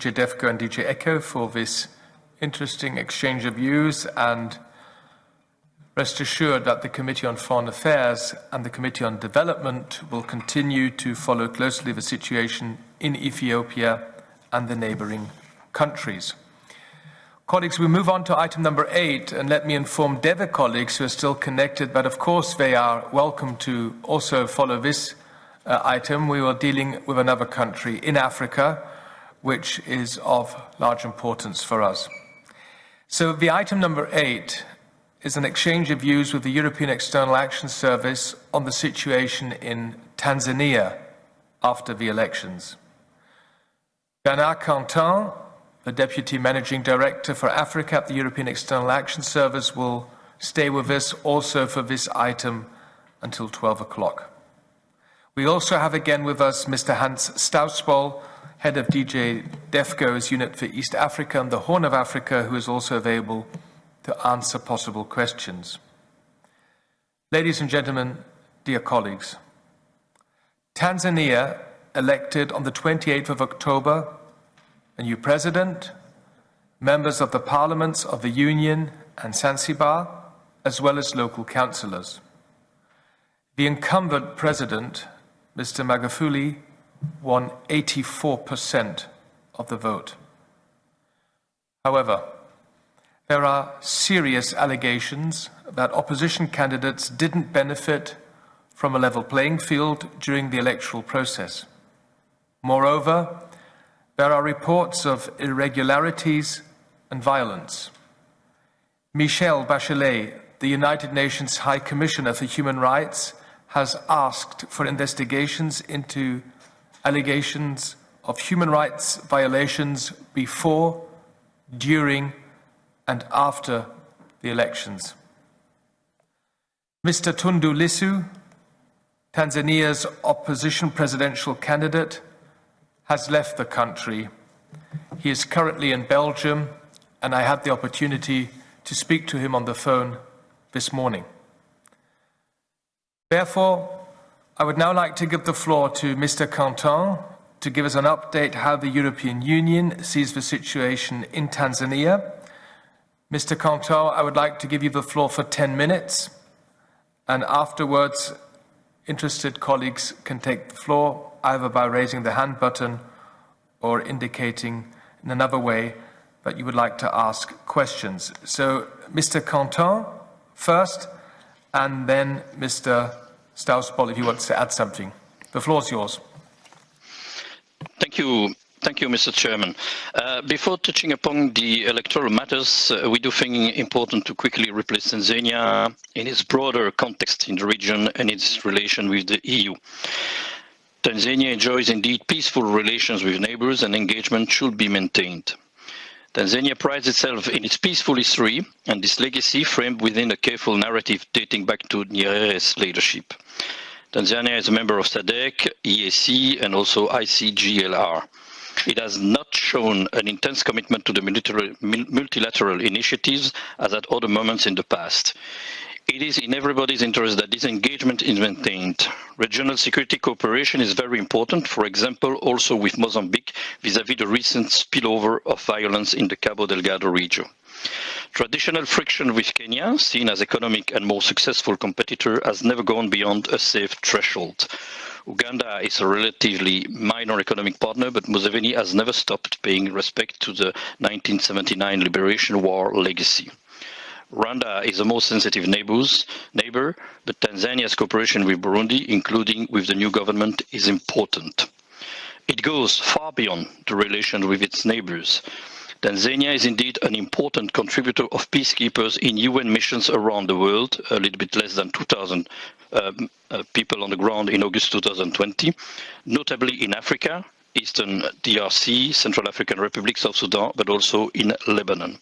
DJ Defco and DJ Echo for this interesting exchange of views, and rest assured that the Committee on Foreign Affairs and the Committee on Development will continue to follow closely the situation in Ethiopia and the neighboring countries. Colleagues, we move on to item number 8, and let me inform DEVE colleagues who are still connected, but of course they are welcome to also follow this item. We are dealing with another country in Africa, which is of large importance for us. So the item number 8 is an exchange of views with the European External Action Service on the situation in Tanzania after the elections. Bernard Quentin, the Deputy Managing Director for Africa at the European External Action Service, will stay with us also for this item until 12 o'clock. We also have again with us Mr. Hans Stausboll, Head of DJ Defco's Unit for East Africa and the Horn of Africa, who is also available to answer possible questions. Ladies and gentlemen, dear colleagues, Tanzania elected on the 28th of October a new president, members of the parliaments of the Union and Zanzibar, as well as local councillors. The incumbent president, Mr. Magufuli, won 84% of the vote. However, there are serious allegations that opposition candidates didn't benefit from a level playing field during the electoral process. Moreover, there are reports of irregularities and violence. Michelle Bachelet, the United Nations High Commissioner for Human Rights, has asked for investigations into allegations of human rights violations before, during, and after the elections. Mr. Tundu Lissu, Tanzania's opposition presidential candidate, has left the country. He is currently in Belgium, and I had the opportunity to speak to him on the phone this morning. Therefore, I would now like to give the floor to Mr. Quentin to give us an update how the European Union sees the situation in Tanzania. Mr. Quentin, I would like to give you the floor for 10 minutes, and afterwards, interested colleagues can take the floor either by raising the hand button or indicating in another way that you would like to ask questions. So, Mr. Quentin first, and then Mr. Stausboll, if you want to add something. The floor is yours. Thank you, Mr. Chairman. Before touching upon the electoral matters, we do think it important to quickly replace Tanzania in its broader context in the region and its relation with the EU. Tanzania enjoys indeed peaceful relations with neighbors, and engagement should be maintained. Tanzania prides itself in its peaceful history, and this legacy framed within a careful narrative dating back to Nyerere's leadership. Tanzania is a member of SADC, EAC, and also ICGLR. It has not shown an intense commitment to the multilateral initiatives as at other moments in the past. It is in everybody's interest that this engagement is maintained. Regional security cooperation is very important, for example, also with Mozambique, vis-à-vis the recent spillover of violence in the Cabo Delgado region. Traditional friction with Kenya, seen as economic and more successful competitor, has never gone beyond a safe threshold. Uganda is a relatively minor economic partner, but Museveni has never stopped paying respect to the 1979 Liberation War legacy. Rwanda is a more sensitive neighbor, but Tanzania's cooperation with Burundi, including with the new government, is important. It goes far beyond the relation with its neighbors. Tanzania is indeed an important contributor of peacekeepers in UN missions around the world, a little bit less than 2,000 people on the ground in August 2020, notably in Africa, Eastern DRC, Central African Republic, South Sudan, but also in Lebanon.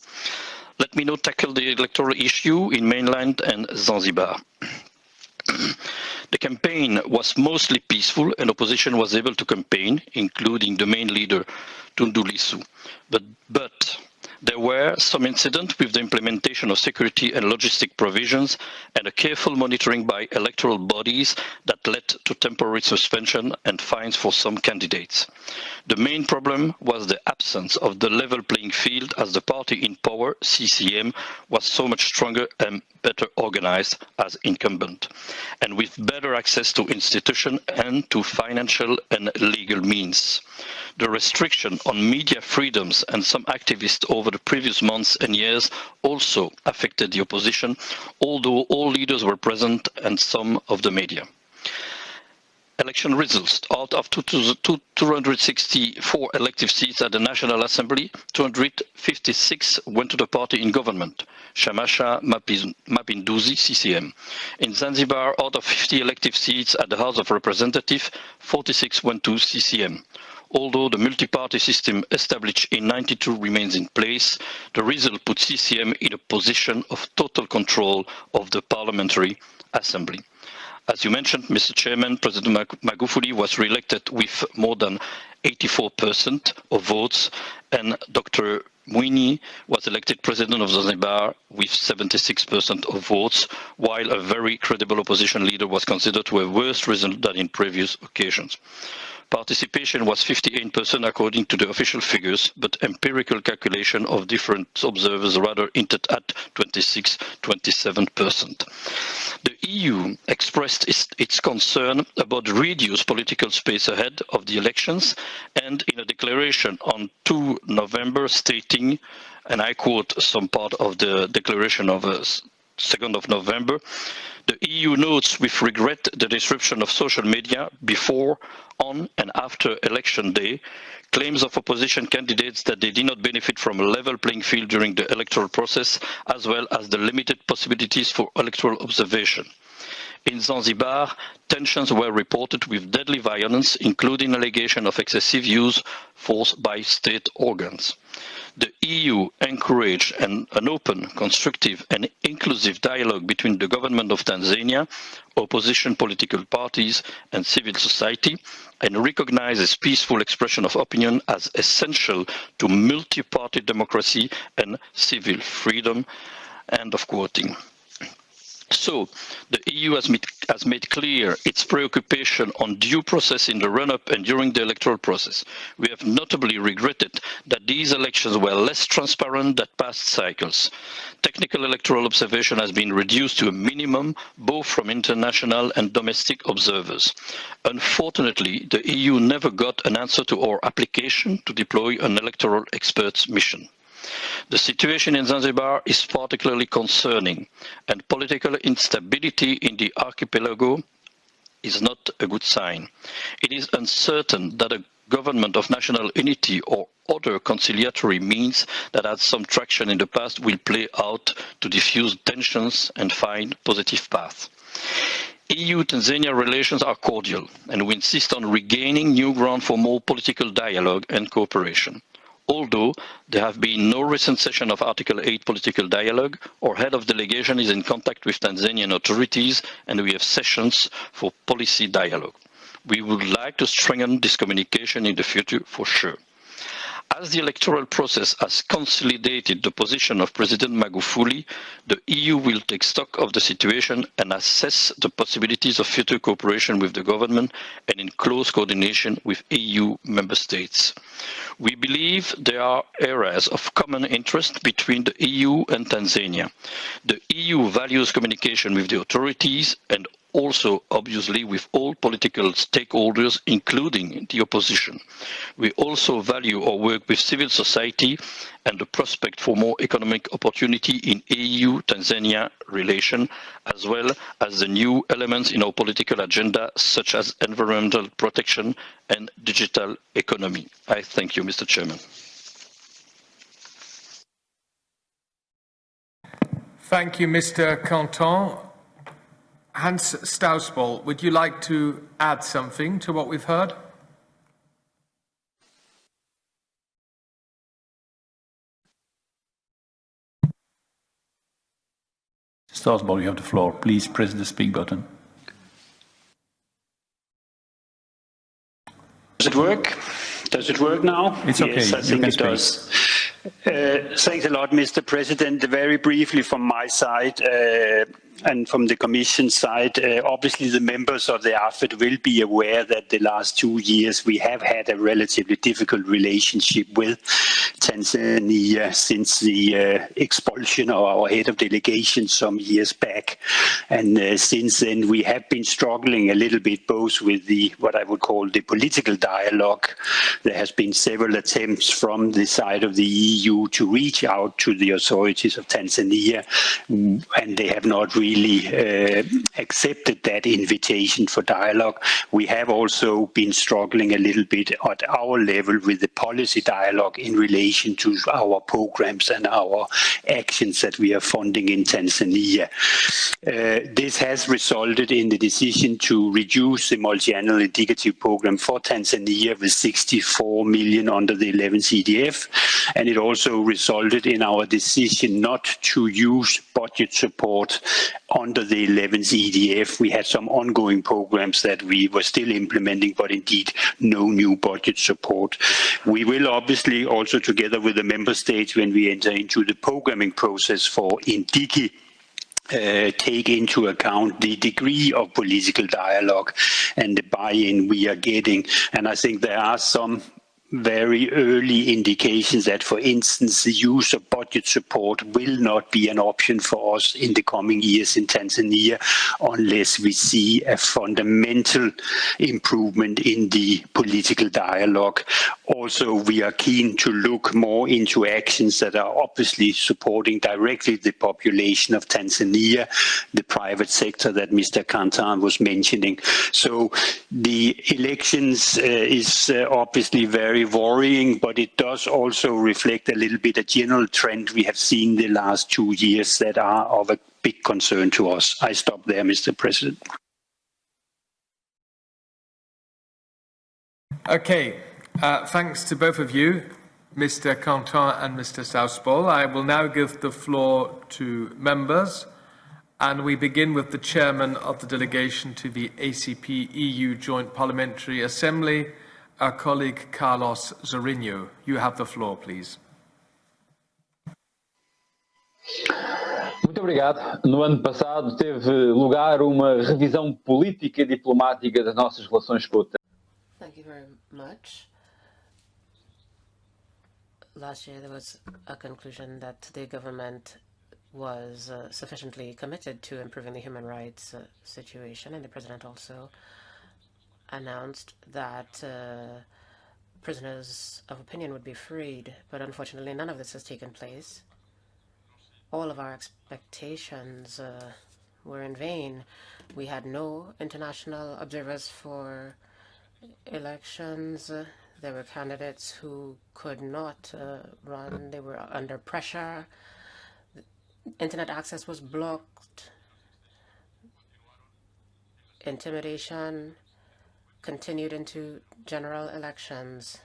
Let me now tackle the electoral issue in mainland and Zanzibar. The campaign was mostly peaceful, and opposition was able to campaign, including the main leader, Tundu Lissu. But There were some incidents with the implementation of security and logistic provisions and a careful monitoring by electoral bodies that led to temporary suspension and fines for some candidates. The main problem was the absence of the level playing field, as the party in power, CCM, was so much stronger and better organized as incumbent, and with better access to institutions and to financial and legal means. The restriction on media freedoms and some activists over the previous months and years also affected the opposition, although all leaders were present and some of the media. Election results. Out of 264 elective seats at the National Assembly, 256 went to the party in government, Shamasha Mapinduzi, CCM. In Zanzibar, out of 50 elective seats at the House of Representatives, 46 went to CCM. Although the multi-party system established in 1992 remains in place, the result put CCM in a position of total control of the Parliamentary Assembly. As you mentioned, Mr. Chairman, President Magufuli was re-elected with more than 84% of votes, and Dr. Mwinyi was elected President of Zanzibar with 76% of votes, while a very credible opposition leader was considered to have worse result than in previous occasions. Participation was 58% according to the official figures, but empirical calculation of different observers rather hinted at 26-27%. The EU expressed its concern about reduced political space ahead of the elections, and in a declaration on 2 November stating, and I quote some part of the declaration of 2nd of November, the EU notes with regret the disruption of social media before, on and after election day, claims of opposition candidates that they did not benefit from a level playing field during the electoral process, as well as the limited possibilities for electoral observation. In Zanzibar, tensions were reported with deadly violence, including allegation of excessive use of force by state organs. The EU encouraged an open, constructive and inclusive dialogue between the government of Tanzania, opposition political parties and civil society, and recognizes peaceful expression of opinion as essential to multi-party democracy and civil freedom. End of quoting. So, the EU has made clear its preoccupation on due process in the run-up and during the electoral process. We have notably regretted that these elections were less transparent than past cycles. Technical electoral observation has been reduced to a minimum, both from international and domestic observers. Unfortunately, the EU never got an answer to our application to deploy an electoral experts mission. The situation in Zanzibar is particularly concerning, and political instability in the archipelago is not a good sign. It is uncertain that a government of national unity or other conciliatory means that had some traction in the past will play out to diffuse tensions and find positive paths. EU-Tanzania relations are cordial, and we insist on regaining new ground for more political dialogue and cooperation. Although there have been no recent session of Article 8 political dialogue, our head of delegation is in contact with Tanzanian authorities and we have sessions for policy dialogue. We would like to strengthen this communication in the future for sure. As the electoral process has consolidated the position of President Magufuli, the EU will take stock of the situation and assess the possibilities of future cooperation with the government and in close coordination with EU member states. We believe there are areas of common interest between the EU and Tanzania. The EU values communication with the authorities and also obviously with all political stakeholders, including the opposition. We also value our work with civil society and the prospect for more economic opportunity in EU-Tanzania relation, as well as the new elements in our political agenda, such as environmental protection and digital economy. I thank you, Mr. Chairman. Thank you, Mr. Canton. Hans Stausboll, would you like to add something to what we've heard? Stausboll, you have the floor. Please press the speak button. Does it work? Does it work now? It's okay. Yes, I think it speak. does. Thanks a lot, Mr. President. Very briefly from my side and from the Commission side, obviously the members of the AFET will be aware that the last 2 years we have had a relatively difficult relationship with Tanzania since the expulsion of our head of delegation some years back. And since then we have been struggling a little bit both with the what I would call the political dialogue. There has been several attempts from the side of the EU to reach out to the authorities of Tanzania, and they have not really accepted that invitation for dialogue. We have also been struggling a little bit at our level with the policy dialogue in relation to our programs and our actions that we are funding in Tanzania. This has resulted in the decision to reduce the multi-annual indicative program for Tanzania with 64 million under the 11th EDF, and it also resulted in our decision not to use budget support under the 11th EDF. We had some ongoing programs that we were still implementing, but indeed no new budget support. We will obviously also, together with the member states, when we enter into the programming process for Indiki, take into account the degree of political dialogue and the buy-in we are getting. And I think there are some very early indications that, for instance, the use of budget support will not be an option for us in the coming years in Tanzania unless we see a fundamental improvement in the political dialogue. Also, we are keen to look more into actions that are obviously supporting directly the population of Tanzania, the private sector that Mr. Kantan was mentioning. So the elections is obviously very worrying, but it does also reflect a little bit a general trend we have seen the last 2 years that are of a big concern to us. I stop there, Mr. President. Okay, thanks to both of you, Mr. Cantin and Mr. Southball. I will now give the floor to members, and we begin with the chairman of the delegation to the ACP-EU Joint Parliamentary Assembly, our colleague Carlos Zorinho. You have the floor, please. Muito obrigado. No ano passado teve lugar uma revisão política e diplomática das nossas relações com o Thank you very much. Last year there was a conclusion that the government was sufficiently committed to improving the human rights situation, and the president also announced that prisoners of opinion would be freed, but unfortunately none of this has taken place. All of our expectations were in vain. We had no international observers for elections. There were candidates who could not run. They were under pressure. Internet access was blocked. Intimidation continued into general elections.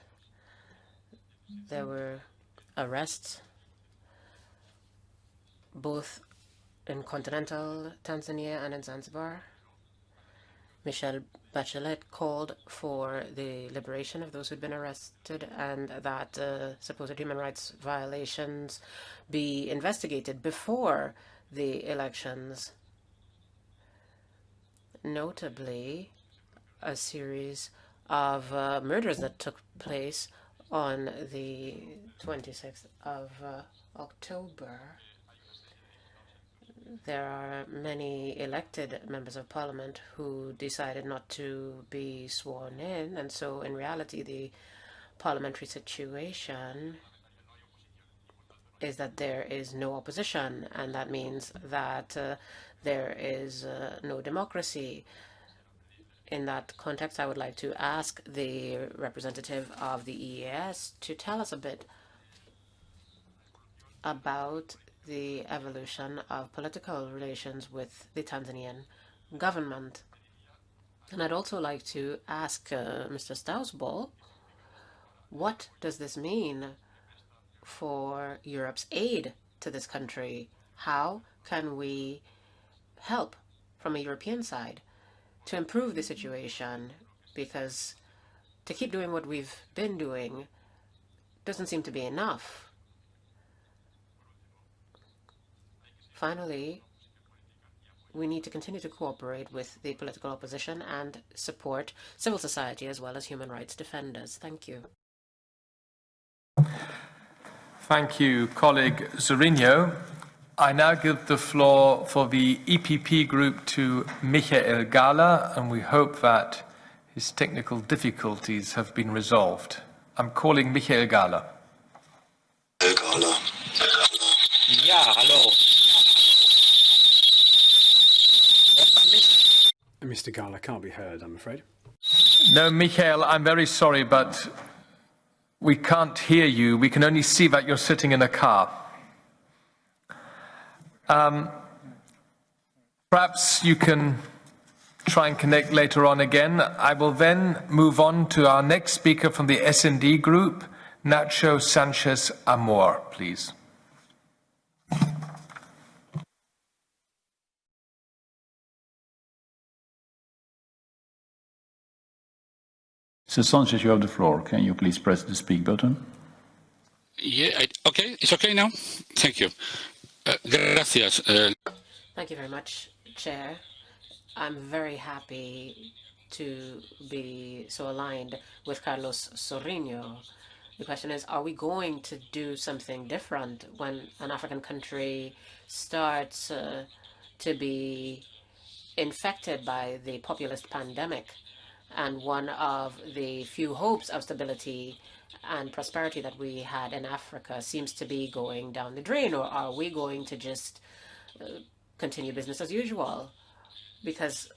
There were arrests, both in continental Tanzania and in Zanzibar. Michelle Bachelet called for the liberation of those who'd been arrested and that supposed human rights violations be investigated before the elections. Notably, a series of murders that took place on the 26th of October. There are many elected members of parliament who decided not to be sworn in, and so in reality the parliamentary situation is that there is no opposition, and that means that there is no democracy. In that context, I would like to ask the representative of the EAS to tell us a bit about the evolution of political relations with the Tanzanian government. And I'd also like to ask Mr. Stausball, what does this mean for Europe's aid to this country? How can we help from a European side to improve the situation? Because to keep doing what we've been doing doesn't seem to be enough. Finally, we need to continue to cooperate with the political opposition and support civil society as well as human rights defenders. Thank you. Thank you, colleague Zorrinho. I now give the floor for the EPP group to Michael Gahler, and we hope that his technical difficulties have been resolved. I'm calling Michael Gahler. Ja, hallo. Mr. Gahler can't be heard, I'm afraid. No, Michael, I'm very sorry, but we can't hear you. We can only see that you're sitting in a car. Perhaps you can try and connect later on again. I will then move on to our next speaker from the S&D group, Nacho Sanchez Amor, please. Mr. Sanchez, you have the floor. Can you please press the speak button? Yeah, okay, it's okay now? Thank you. Gracias. Thank you very much, Chair. I'm very happy to be so aligned with Carlos Zorrinho. The question is, are we going to do something different when an African country starts to be infected by the populist pandemic? And one of the few hopes of stability and prosperity that we had in Africa seems to be going down the drain. Or are we going to just continue business as usual? Because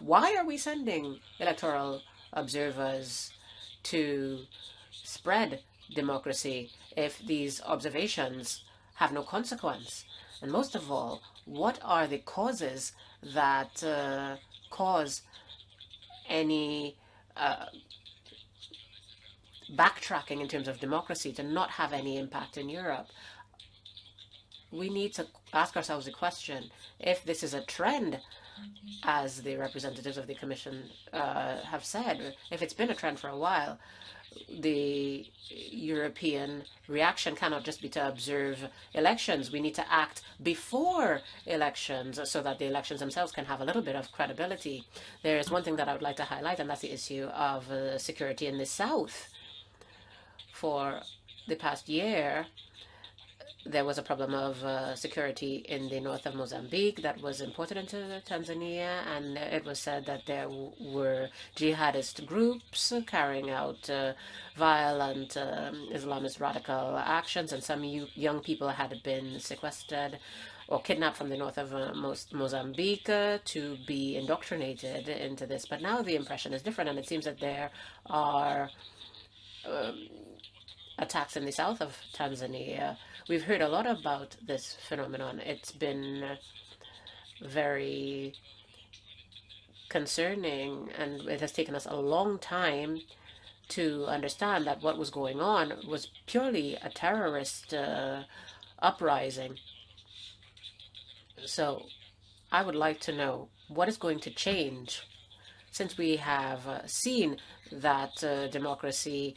why are we sending electoral observers to spread democracy if these observations have no consequence? And most of all, what are the causes that cause any backtracking in terms of democracy to not have any impact in Europe? We need to ask ourselves the question, if this is a trend, as the representatives of the Commission have said, if it's been a trend for a while, the European reaction cannot just be to observe elections. We need to act before elections so that the elections themselves can have a little bit of credibility. There is one thing that I would like to highlight, and that's the issue of security in the south. For the past year, there was a problem of security in the north of Mozambique that was imported into Tanzania, and it was said that there were jihadist groups carrying out violent Islamist radical actions, and some young people had been sequestered or kidnapped from the north of Mozambique to be indoctrinated into this. But now the impression is different, and it seems that there are attacks in the south of Tanzania. We've heard a lot about this phenomenon. It's been very concerning, and it has taken us a long time to understand that what was going on was purely a terrorist uprising. So I would like to know what is going to change, since we have seen that democracy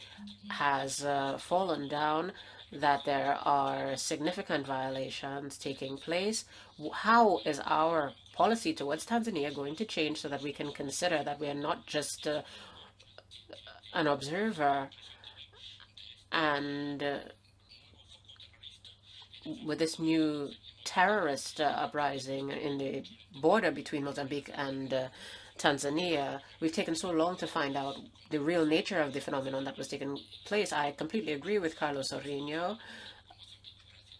has fallen down, that there are significant violations taking place. How is our policy towards Tanzania going to change so that we can consider that we are not just an observer, and with this new terrorist uprising in the border between Mozambique and Tanzania, we've taken so long to find out the real nature of the phenomenon that was taking place. I completely agree with Carlos Zorrinho.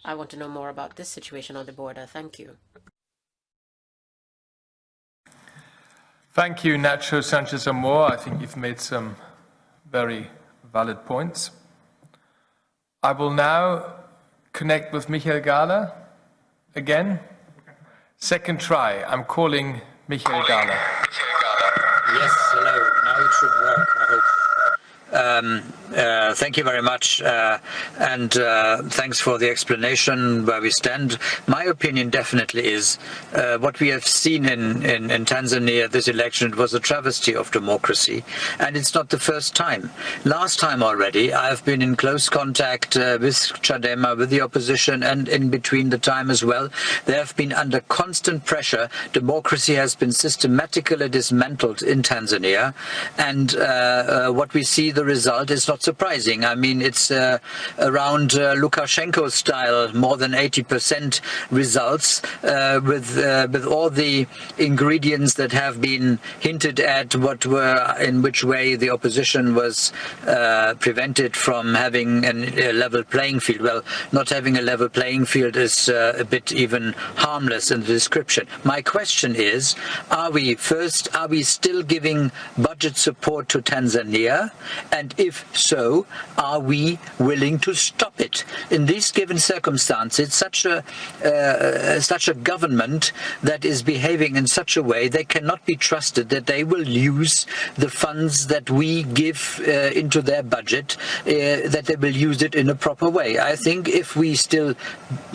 I want to know more about this situation on the border. Thank you. Thank you, Nacho Sanchez Amor. I think you've made some very valid points. I will now connect with Michael Gahler again. Second try. I'm calling Michael Gahler. Yes, hello. Now it should work, I Thank you very much, and thanks for the explanation where we stand. My opinion definitely is what we have seen in Tanzania, this election, it was a travesty of democracy, and it's not the first time. Last time already, I've been in close contact with Chadema, with the opposition, and in between the time as well. They have been under constant pressure. Democracy has been systematically dismantled in Tanzania, and what we see, the result is not surprising. I mean, it's around Lukashenko style, more than 80% results, with all the ingredients that have been hinted at, in which way the opposition was prevented from having a level playing field. Well, not having a level playing field is a bit even harmless in the description. My question is, are we still giving budget support to Tanzania? And if so, are we willing to stop it? In these given circumstances, such a government that is behaving in such a way, they cannot be trusted that they will use the funds that we give into their budget, that they will use it in a proper way. I think if we still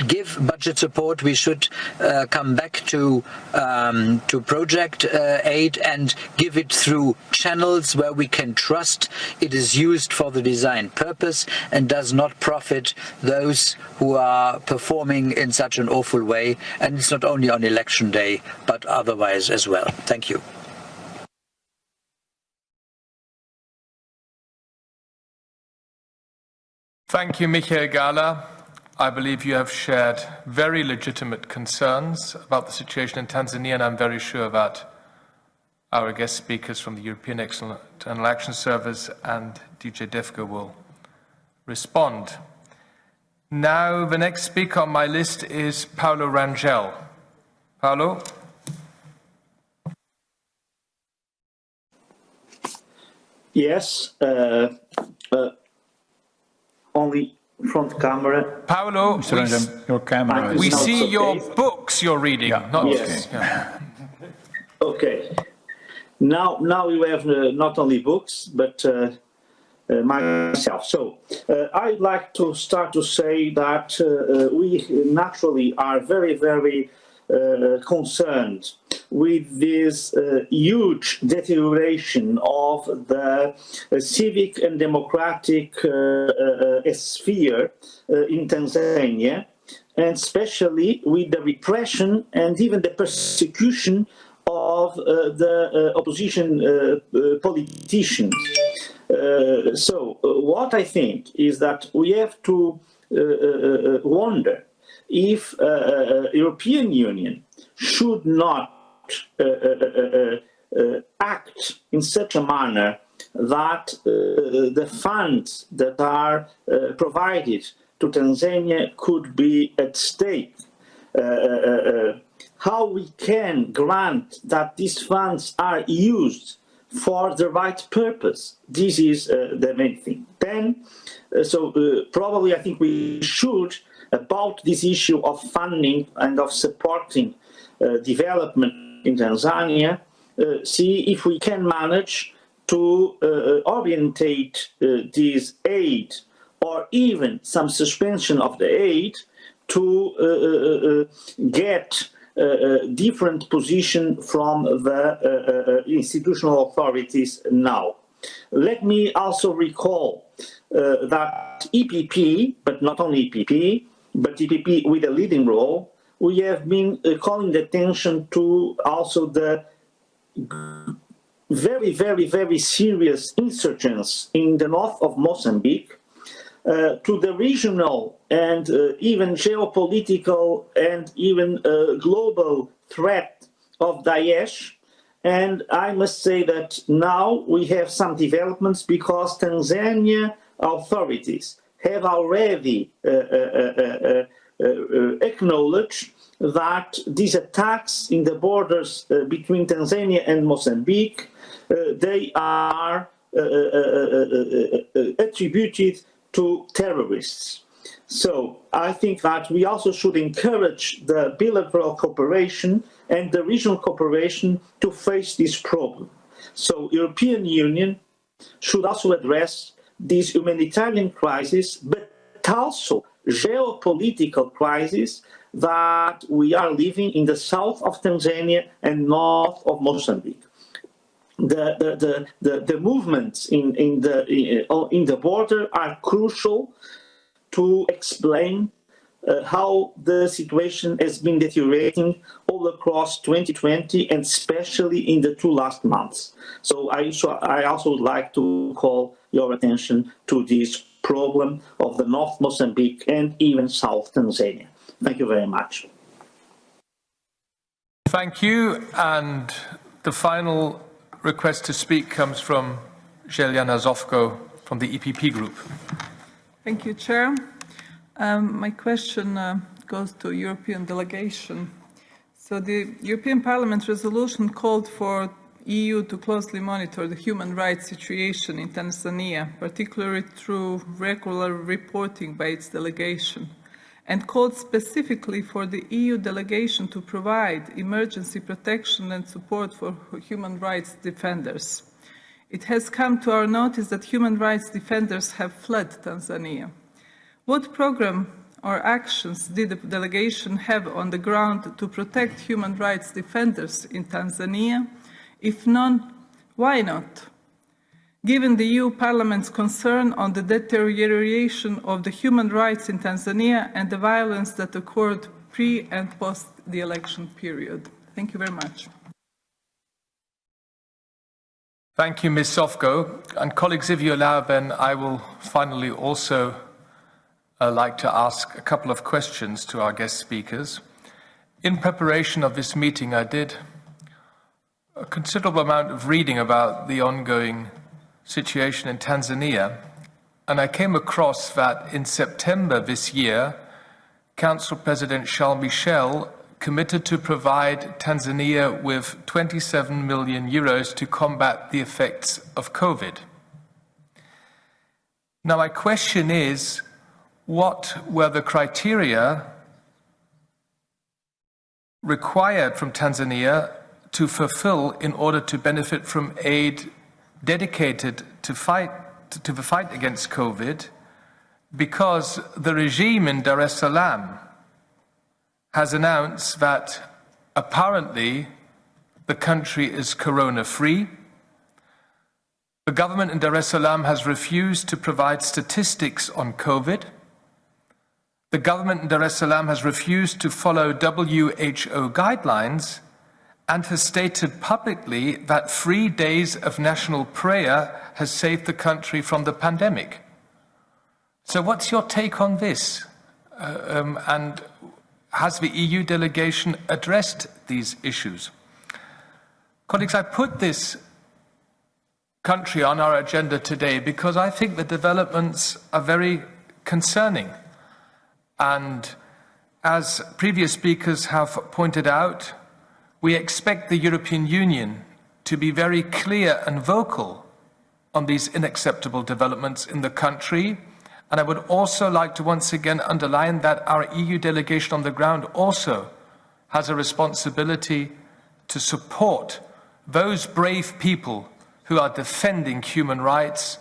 give budget support, we should come back to project aid and give it through channels where we can trust it is used for the designed purpose and does not profit those who are performing in such an awful way. And it's not only on election day, but otherwise as well. Thank you. Thank you, Michael Gala. I believe you have shared very legitimate concerns about the situation in Tanzania, and I'm very sure that our guest speakers from the European External Action Service and DJ DEFCO will respond. Now, the next speaker on my list is Paulo Rangel. Paulo? Yes, only front camera. Paulo, your camera we is see okay. your books you're reading. Yeah. Not Yes. okay. Yeah. Okay. Now you have not only books, but myself. So I'd like to start to say that we naturally are very, very concerned with this huge deterioration of the civic and democratic sphere in Tanzania, and especially with the repression and even the persecution of the opposition politicians. So what I think is that we have to wonder if European Union should not act in such a manner that the funds that are provided to Tanzania could be at stake. How we can grant that these funds are used for the right purpose. This is the main thing. Then, probably I think we should, about this issue of funding and of supporting development in Tanzania, see if we can manage to orientate this aid, or even some suspension of the aid, to get different position from the institutional authorities now. Let me also recall that EPP, but not only EPP, but EPP with a leading role, we have been calling the attention to also the very, very, very serious insurgents in the north of Mozambique, to the regional and even geopolitical and even global threat of Daesh. And I must say that now we have some developments because Tanzania authorities have already acknowledged that these attacks in the borders between Tanzania and Mozambique, they are attributed to terrorists. So I think that we also should encourage the bilateral cooperation and the regional cooperation to face this problem. So European Union should also address this humanitarian crisis, but also geopolitical crisis that we are living in the south of Tanzania and north of Mozambique. The movements in the border are crucial to explain how the situation has been deteriorating all across 2020 and especially in the 2 last months. So I also would like to call your attention to this problem of the North Mozambique and even South Tanzania. Thank you very much. Thank you. And the final request to speak comes from Zeliana Zofko from the EPP Group. Thank you, Chair. My question goes to European delegation. So the European Parliament resolution called for EU to closely monitor the human rights situation in Tanzania, particularly through regular reporting by its delegation, and called specifically for the EU delegation to provide emergency protection and support for human rights defenders. It has come to our notice that human rights defenders have fled Tanzania. What program or actions did the delegation have on the ground to protect human rights defenders in Tanzania? If none, why not? Given the EU Parliament's concern on the deterioration of the human rights in Tanzania and the violence that occurred pre and post the election period. Thank you very much. Thank you, Ms. Zofko. And colleagues, if you allow, then I will finally also like to ask a couple of questions to our guest speakers. In preparation of this meeting, I did a considerable amount of reading about the ongoing situation in Tanzania, and I came across that in September this year, Council President Charles Michel committed to provide Tanzania with 27 million euros to combat the effects of COVID. Now, my question is, what were the criteria required from Tanzania to fulfill in order to benefit from aid dedicated to the fight against COVID? Because the regime in Dar es Salaam has announced that apparently the country is corona-free. The government in Dar es Salaam has refused to provide statistics on COVID. The government in Dar es Salaam has refused to follow WHO guidelines and has stated publicly that 3 days of national prayer has saved the country from the pandemic. So what's your take on this? And has the EU delegation addressed these issues? Colleagues, I put this country on our agenda today because I think the developments are very concerning. And as previous speakers have pointed out, we expect the European Union to be very clear and vocal on these unacceptable developments in the country. And I would also like to once again underline that our EU delegation on the ground also has a responsibility to support those brave people who are defending human rights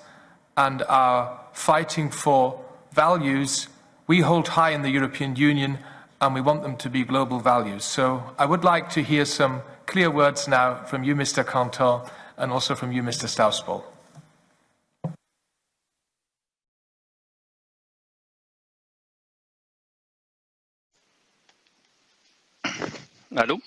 and are fighting for values we hold high in the European Union, and we want them to be global values. So I would like to hear some clear words now from you, Mr. Canton, and also from you, Mr. Stausbol. Allô?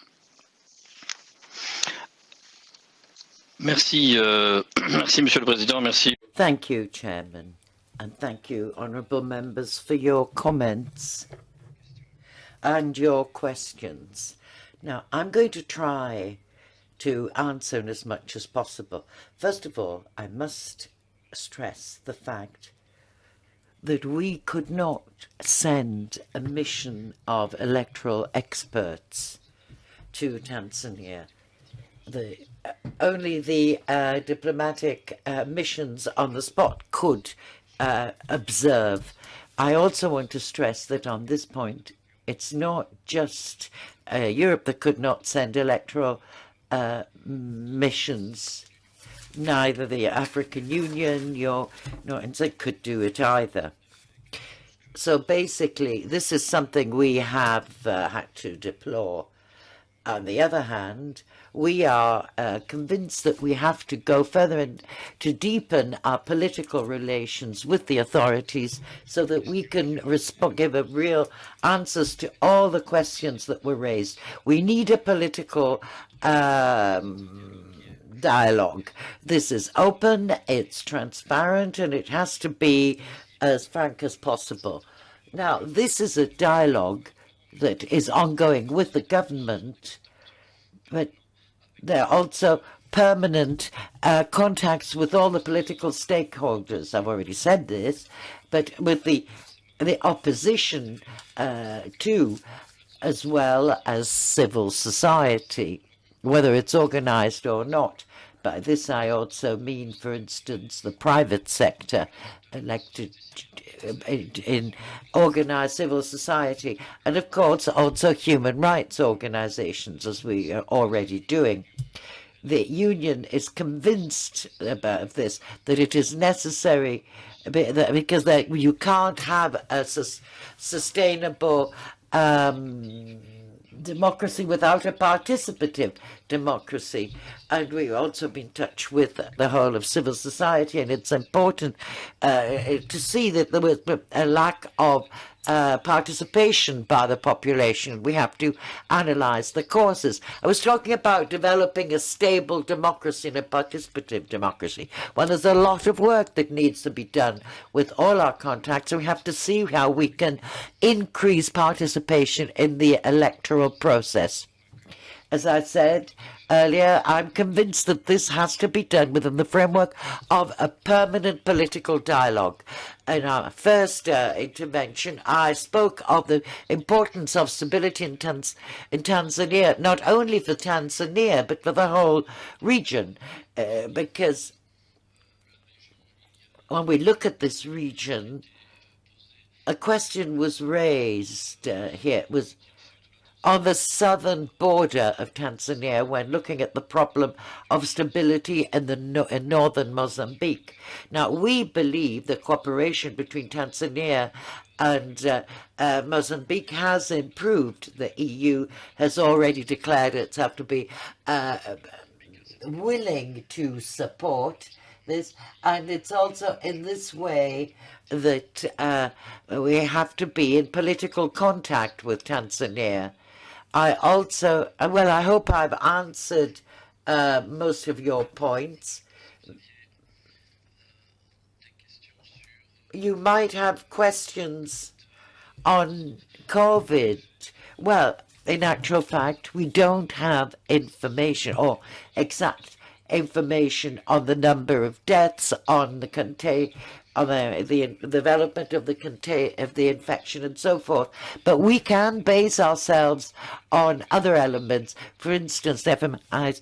Merci, merci, Monsieur le Président. Merci. Thank you, Chairman, and thank you, honourable members, for your comments and your questions. Now, I'm going to try to answer in as much as possible. First of all, I must stress the fact that we could not send a mission of electoral experts to Tanzania. Only the diplomatic missions on the spot could observe. I also want to stress that on this point, it's not just Europe that could not send electoral missions. neither the African Union nor NZ could do it either. So basically, this is something we have had to deplore. On the other hand, we are convinced that we have to go further and to deepen our political relations with the authorities so that we can give a real answers to all the questions that were raised. We need a political dialogue. This is open, it's transparent, and it has to be as frank as possible. Now, this is a dialogue that is ongoing with the government, but there are also permanent contacts with all the political stakeholders. I've already said this, but with the opposition too, as well as civil society, whether it's organized or not. By this I also mean, for instance, the private sector elected in organized civil society, and of course also human rights organizations, as we are already doing. The union is convinced about this, that it is necessary, because you can't have a sustainable democracy without a participative democracy. And we've also been in touch with the whole of civil society, and it's important to see that there was a lack of participation by the population. We have to analyze the causes. I was talking about developing a stable democracy and a participative democracy. Well, there's a lot of work that needs to be done with all our contacts. We have to see how we can increase participation in the electoral process. As I said earlier, I'm convinced that this has to be done within the framework of a permanent political dialogue. In our first intervention, I spoke of the importance of stability in Tanzania, not only for Tanzania, but for the whole region, because when we look at this region, a question was raised here. It was on the southern border of Tanzania when looking at the problem of stability in northern Mozambique. Now, we believe the cooperation between Tanzania and Mozambique has improved. The EU has already declared itself to be willing to support this, and it's also in this way that we have to be in political contact with Tanzania. I also, well, I hope I've answered most of your points. You might have questions on COVID. Well, in actual fact, we don't have information or exact information on the number of deaths, on the development of the infection and so forth. But we can base ourselves on other elements. For instance, FMI's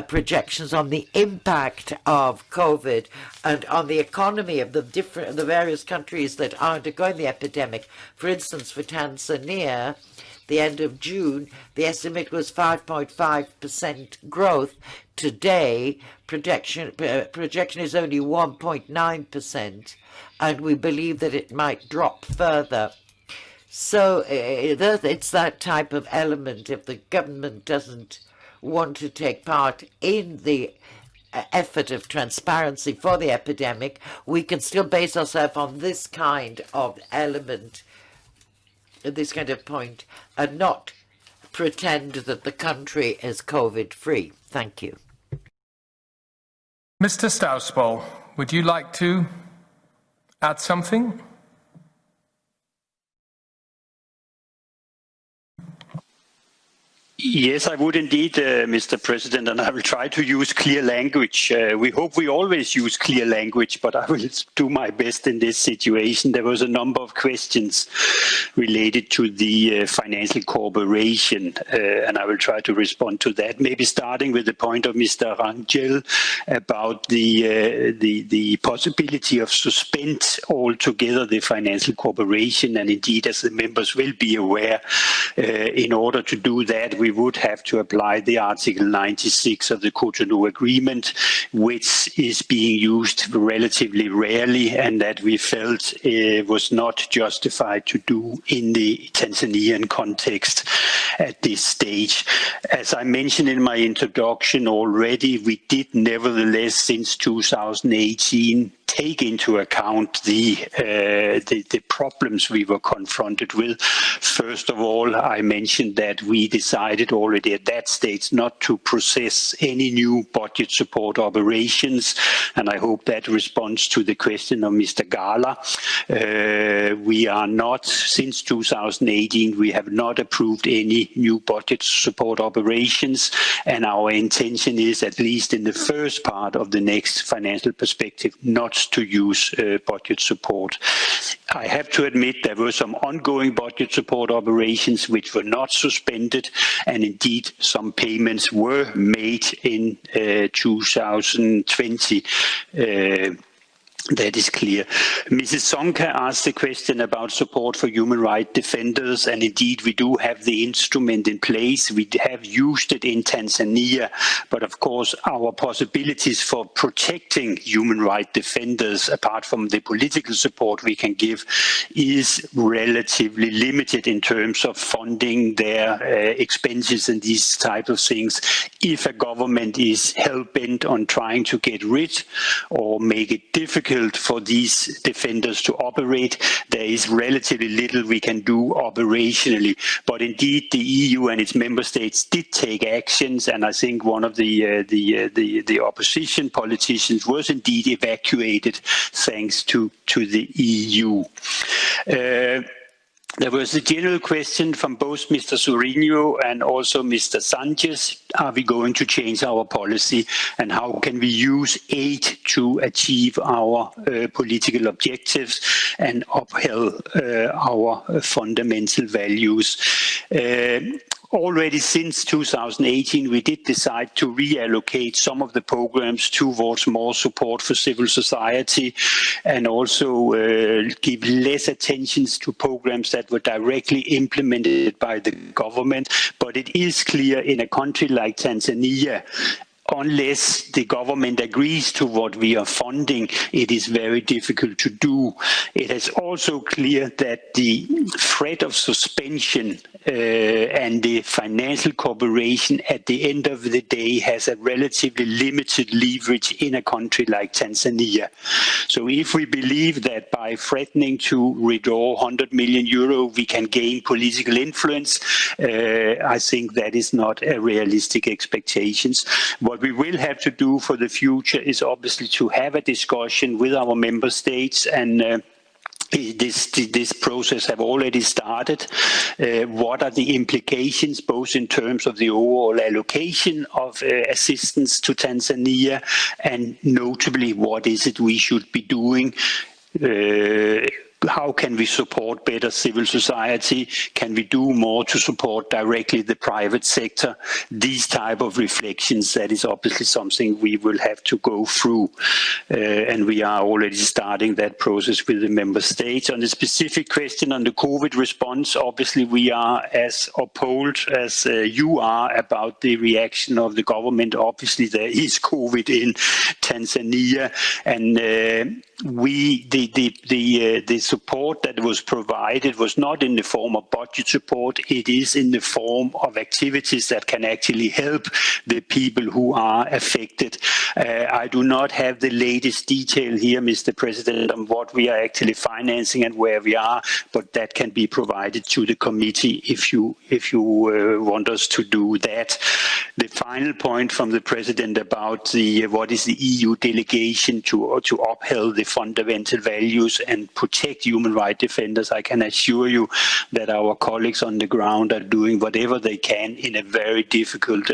projections on the impact of COVID and on the economy of the various countries that are undergoing the epidemic. For instance, for Tanzania, the end of June, the estimate was 5.5% growth. Today, projection is only 1.9%, and we believe that it might drop further. So it's that type of element. If the government doesn't want to take part in the effort of transparency for the epidemic, we can still base ourselves on this kind of element, this kind of point, and not pretend that the country is COVID-free. Thank you. Mr. Stausboll, would you like to add something? Yes, I would indeed, Mr. President, and I will try to use clear language. We hope we always use clear language, but I will do my best in this situation. There was a number of questions related to the financial cooperation, and I will try to respond to that. Maybe starting with the point of Mr. Rangel about the possibility of suspend altogether the financial cooperation, and indeed, as the members will be aware, in order to do that, we would have to apply the Article 96 of the Cotonou Agreement, which is being used relatively rarely and that we felt was not justified to do in the Tanzanian context at this stage. As I mentioned in my introduction already, we did nevertheless since 2018 take into account the problems we were confronted with. First of all, I mentioned that we decided already at that stage not to process any new budget support operations, and I hope that responds to the question of Mr. Gala. We are not, since 2018, we have not approved any new budget support operations, and our intention is, at least in the first part of the next financial perspective, not to use budget support. I have to admit there were some ongoing budget support operations which were not suspended, and indeed some payments were made in 2020. That is clear. Mrs. Sonka asked a question about support for human rights defenders, and indeed we do have the instrument in place. We have used it in Tanzania, but of course our possibilities for protecting human rights defenders, apart from the political support we can give, is relatively limited in terms of funding their expenses and these type of things. If a government is hell-bent on trying to get rid or make it difficult for these defenders to operate, there is relatively little we can do operationally. But indeed, the EU and its member states did take actions, and I think one of the opposition politicians was indeed evacuated thanks to the EU. There was a general question from both Mr. Sorinho and also Mr. Sanchez. Are we going to change our policy, and how can we use aid to achieve our political objectives and upheld our fundamental values? Already since 2018, we did decide to reallocate some of the programs towards more support for civil society, and also give less attention to programs that were directly implemented by the government. But it is clear in a country like Tanzania, unless the government agrees to what we are funding, it is very difficult to do. It is also clear that the threat of suspension and the financial cooperation at the end of the day has a relatively limited leverage in a country like Tanzania. So if we believe that by threatening to withdraw 100 million euro we can gain political influence, I think that is not a realistic expectation. What we will have to do for the future is obviously to have a discussion with our member states, and this process have already started. What are the implications, both in terms of the overall allocation of assistance to Tanzania, and notably what is it we should be doing? How can we support better civil society? Can we do more to support directly the private sector? These type of reflections, that is obviously something we will have to go through. And we are already starting that process with the member states. On the specific question on the COVID response, obviously we are as appalled as you are about the reaction of the government. Obviously there is COVID in Tanzania, and the support that was provided was not in the form of budget support. It is in the form of activities that can actually help the people who are affected. I do not have the latest detail here, Mr. President, on what we are actually financing and where we are, but that can be provided to the committee if you want us to do that. The final point from the President about what is the EU delegation to uphold the fundamental values and protect human rights defenders, I can assure you that our colleagues on the ground are doing whatever they can in a very difficult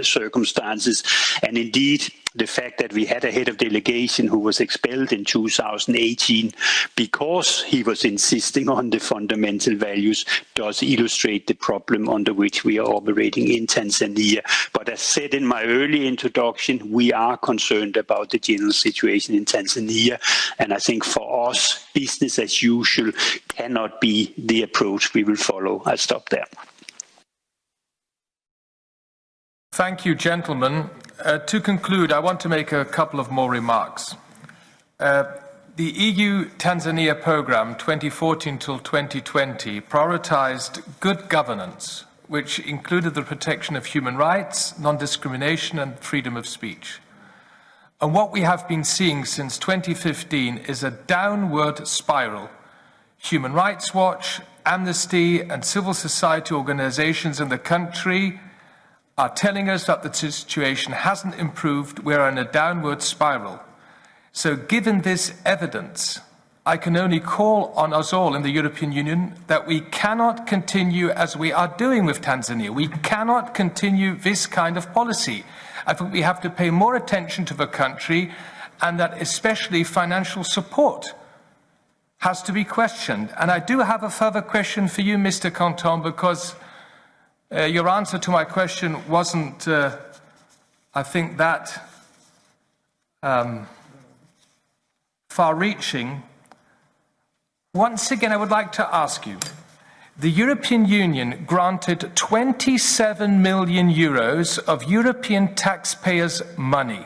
circumstances. And indeed, the fact that we had a head of delegation who was expelled in 2018 because he was insisting on the fundamental values does illustrate the problem under which we are operating in Tanzania. But as said in my early introduction, we are concerned about the general situation in Tanzania. And I think for us, business as usual cannot be the approach we will follow. I'll stop there. Thank you, gentlemen. To conclude, I want to make a couple of more remarks. The EU-Tanzania programme 2014 till 2020 prioritised good governance, which included the protection of human rights, non-discrimination and freedom of speech. And what we have been seeing since 2015 is a downward spiral. Human Rights Watch, Amnesty and civil society organisations in the country are telling us that the situation hasn't improved. We're in a downward spiral. So given this evidence, I can only call on us all in the European Union that we cannot continue as we are doing with Tanzania. We cannot continue this kind of policy. I think we have to pay more attention to the country, and that especially financial support has to be questioned. And I do have a further question for you, Mr. Canton, because your answer to my question wasn't, I think, that far-reaching. Once again, I would like to ask you, the European Union granted 27 million euros of European taxpayers' money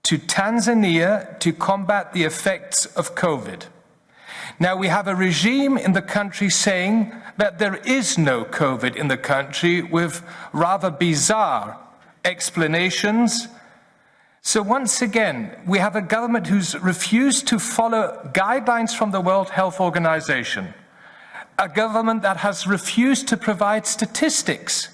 to Tanzania to combat the effects of COVID. Now, we have a regime in the country saying that there is no COVID in the country, with rather bizarre explanations. So once again, we have a government who's refused to follow guidelines from the World Health Organization, a government that has refused to provide statistics,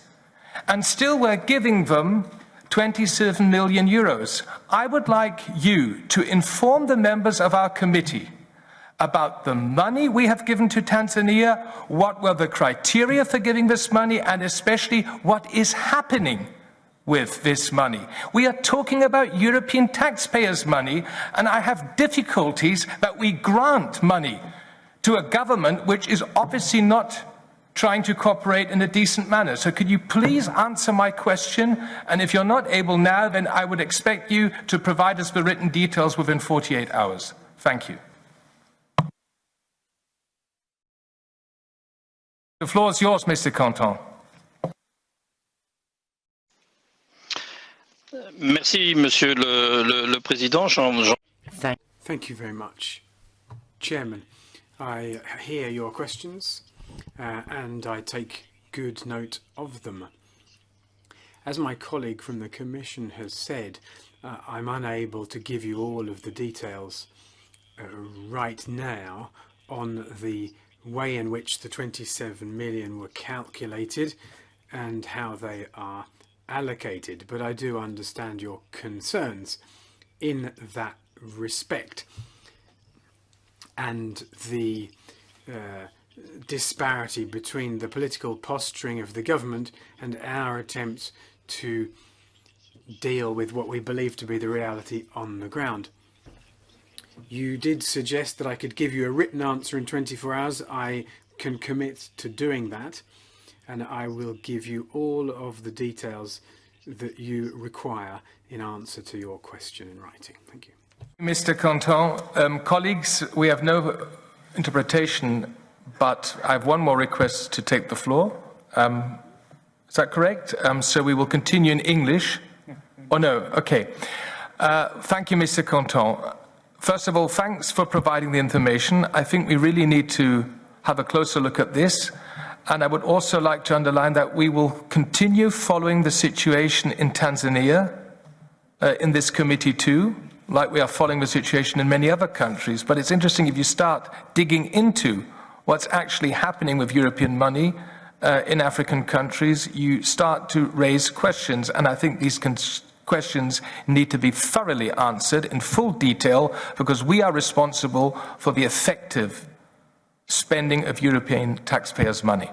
and still we're giving them 27 million euros. I would like you to inform the members of our committee about the money we have given to Tanzania, what were the criteria for giving this money, and especially what is happening with this money. We are talking about European taxpayers' money, and I have difficulties that we grant money to a government which is obviously not trying to cooperate in a decent manner. So could you please answer my question? And if you're not able now, then I would expect you to provide us the written details within 48 hours. Thank you. The floor is yours, Mr. Canton. Merci, Monsieur le Président. Thank you very much, Chairman. I hear your questions and I take good note of them. As my colleague from the Commission has said, I'm unable to give you all of the details right now on the way in which the 27 million were calculated and how they are allocated, but I do understand your concerns in that respect. And the disparity between the political posturing of the government and our attempts to deal with what we believe to be the reality on the ground. You did suggest that I could give you a written answer in 24 hours. I can commit to doing that, and I will give you all of the details that you require in answer to your question in writing. Thank you. Mr. Canton, colleagues, we have no interpretation, but I have one more request to take the floor. Is that correct? So we will continue in English. Oh, no, okay. Thank you, Mr. Canton. First of all, thanks for providing the information. I think we really need to have a closer look at this. And I would also like to underline that we will continue following the situation in Tanzania in this committee too, like we are following the situation in many other countries. But it's interesting if you start digging into what's actually happening with European money in African countries, you start to raise questions. And I think these questions need to be thoroughly answered in full detail, because we are responsible for the effective spending of European taxpayers' money.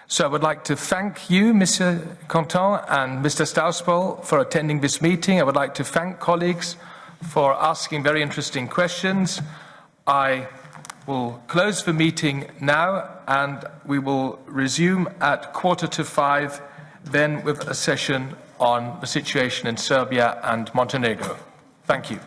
So I would like to thank you, Mr. Canton and Mr. Stausboll, for attending this meeting. I would like to thank colleagues for asking very interesting questions. I will close the meeting now, and we will resume at 4:45, then with a session on the situation in Serbia and Montenegro. Thank you.